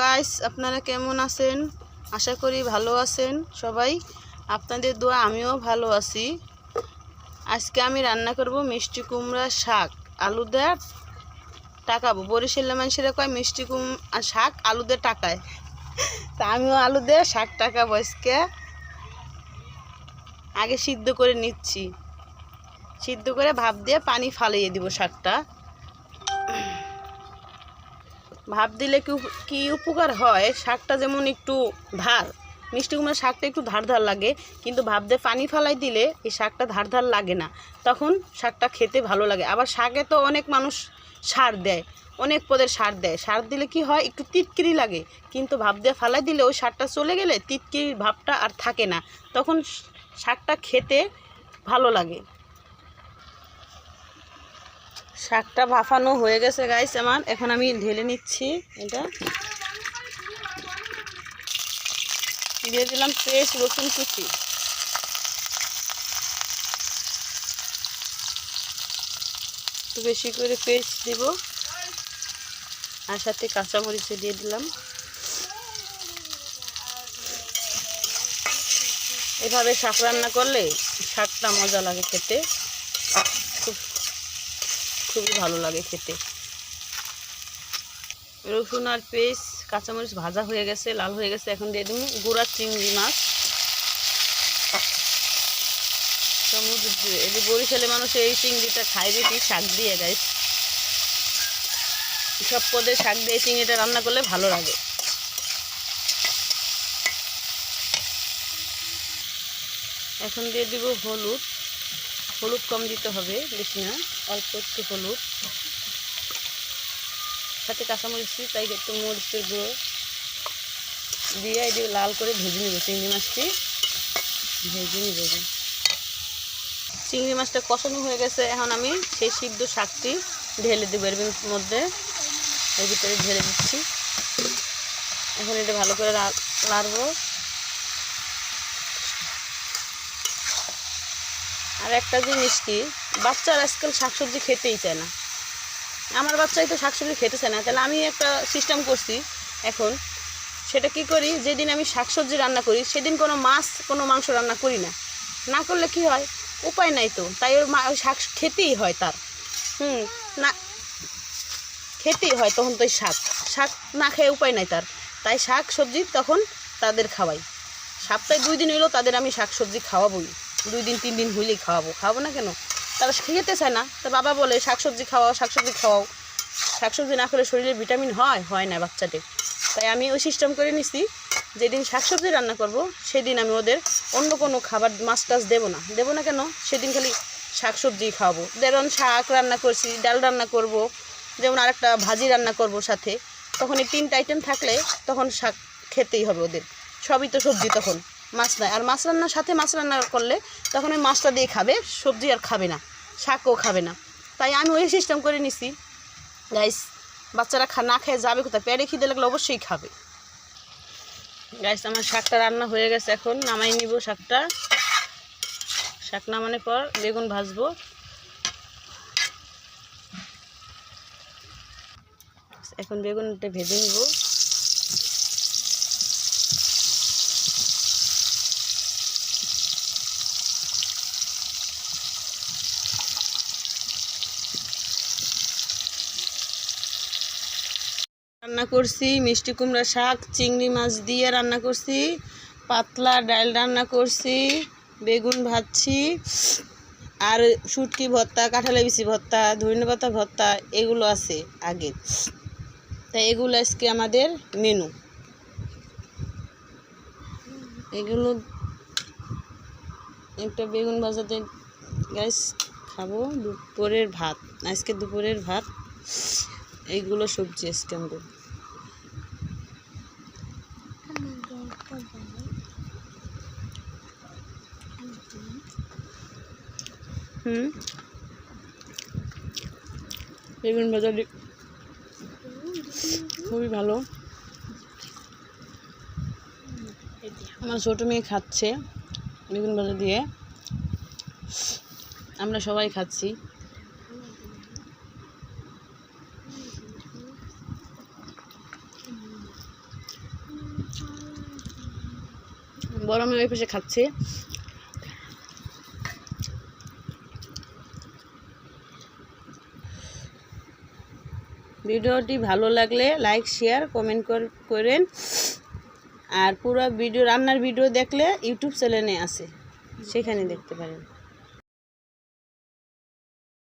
Guys, আপনারা কেমন আছেন? আশা করি ভালো আছেন সবাই। আপনাদের দোয়া আমিও ভালো আছি। আজকে আমি রান্না করব মিষ্টি কুমড়া শাক আলু দিয়ে টাকাবো। বরিশালের মানুষেরা কয় মিষ্টি কুমড়া শাক আলু দিয়ে টাকায়, তা আমিও আলু দিয়ে শাক টাকাবো। আজকে আগে সিদ্ধ করে নিচ্ছি, সিদ্ধ করে ভাপ দিয়ে পানি ফালিয়ে দিব। শাকটা ভাপ দিলে কি উপকার হয়, শাকটা যেমন একটু ধার, মিষ্টি কুমড়ার শাকটা একটু ধার ধার লাগে, কিন্তু ভাপ দিয়ে পানি ফালাই দিলে এই শাকটা ধার ধার লাগে না, তখন শাকটা খেতে ভালো লাগে। আবার শাকে তো অনেক মানুষ সার দেয়, অনেক পদের সার দেয়, সার দিলে কি হয় একটু তিতকিরি লাগে, কিন্তু ভাপ দিয়ে ফালাই দিলে ওই সারটা চলে গেলে তিতকিরির ভাবটা আর থাকে না, তখন শাকটা খেতে ভালো লাগে। শাকটা ভাফানো হয়ে গেছে গাইস আমার, এখন আমি ঢেলে নিচ্ছি। এটা দিয়ে দিলাম পেস্ট রসুন কুচি, একটু বেশি করে পেস্ট দিব, আর সাথে কাঁচামরিচ দিয়ে দিলাম। এভাবে শাক রান্না করলে শাকটা মজা লাগে খেতে, খুবই ভালো লাগে খেতে। রসুন আর পেস্ট কাঁচামরিচ ভাজা হয়ে গেছে, লাল হয়ে গেছে। এখন দিয়ে দিব গুঁড়া চিংড়ি মাছ। সমুদ্র এই যে বরিশালে মানুষ এই চিংড়িটা খায় বেশি শাক দিয়ে। গাইস, সব পদে শাক দিয়ে চিংড়িটা রান্না করলে ভালো লাগে। এখন দিয়ে দিব হলুদ। হলুদ কম দিতে হবে, বেশি না, অল্প একটু হলুদ। সাথে কাঁচামরিচ, তাই একটু মরিচের গুঁড়ো দিয়ে এদিকে লাল করে ভেজে নিব। চিংড়ি মাছটি ভেজে নিব। চিংড়ি মাছটা কষানো হয়ে গেছে, এখন আমি সেই সিদ্ধ শাকটি ঢেলে দেবো এর মধ্যে, এর ভিতরে ঢেলে দিচ্ছি। এখন এটা ভালো করে নাড়বো। আর একটা জিনিস কি, বাচ্চারা আজকাল শাকসবজি খেতেই চায় না। আমার বাচ্চাই তো শাকসবজি খেতে চায় না, তাহলে আমি একটা সিস্টেম করছি এখন। সেটা কি করি, যেদিন আমি শাকসবজি রান্না করি সেদিন কোনো মাছ কোনো মাংস রান্না করি না। না করলে কি হয়, উপায় নাই তো, তাই ওই শাক খেতেই হয় তার। না খেতেই হয় তখন তো শাক শাক না খেয়ে উপায় নাই তার, তাই শাক সবজি তখন তাদের খাওয়াই। সপ্তাহে 2 দিন হইলেও তাদের আমি শাক সবজি খাওয়াবোই, 2 দিন 3 দিন হইলেই খাওয়াবো না কেন? তারা খেতে চায় না, তো বাবা বলে শাকসবজি খাওয়াও, শাকসবজি খাওয়াও। শাকসবজি না খেলে শরীরে ভিটামিন হয় না বাচ্চাদের। তাই আমি ওই সিস্টেম করে নিছি, যেদিন শাকসবজি রান্না করব সেদিন আমি ওদের অন্য কোনো খাবার মাছ টাছ দেবো না কেন, সেদিন খালি শাকসবজি খাওয়াবো। যেমন শাক রান্না করছি, ডাল রান্না করব, যেমন আরেকটা ভাজি রান্না করব সাথে, তখন এই 3টা আইটেম থাকলে তখন শাক খেতেই হবে ওদের। সবই তো সবজি, তখন মাছ নাই। আর মাছ রান্নার সাথে মাছ রান্না করলে তখন ওই মাছটা দিয়ে খাবে, সবজি আর খাবে না, শাকও খাবে না। তাই আমি ওই সিস্টেম করে নিছি। গাইস, বাচ্চারা না খেয়ে যাবে কোথায়? পেটে খিদে লাগলে অবশ্যই খাবে। গাইস, আমার শাকটা রান্না হয়ে গেছে, এখন নামাই নিব শাকটা। শাক নামানোর পর বেগুন ভাজবো। এখন বেগুনটা ভেজে নিব। রান্না করছি মিষ্টি কুমড়া শাক চিংড়ি মাছ দিয়ে রান্না করছি, পাতলা ডাল রান্না করছি, বেগুন ভাজছি, আর শুটকি ভর্তা, কাঁঠালের বিচি ভর্তা, ধনেপাতা ভর্তা এগুলো আছে আগে। তাই এগুলো আজকে আমাদের মেনু। এগুলো একটা বেগুন ভাজাতে গাইস খাবো। দুপুরের ভাত, আজকে দুপুরের ভাত এইগুলো সবজি আজকে আমাদের। বেগুন ভাজা খুবই ভালো। আমার ছোটো মেয়ে খাচ্ছে বেগুন ভাজা দিয়ে, আমরা সবাই খাচ্ছি। বড় মেয়ে ওই পাশে খাচ্ছে। ভিডিওটি ভালো লাগলে লাইক শেয়ার কমেন্ট করেন। আর পুরো ভিডিও রান্নার ভিডিও দেখলে ইউটিউব চ্যানেলে আছে, সেখানে দেখতে পারেন।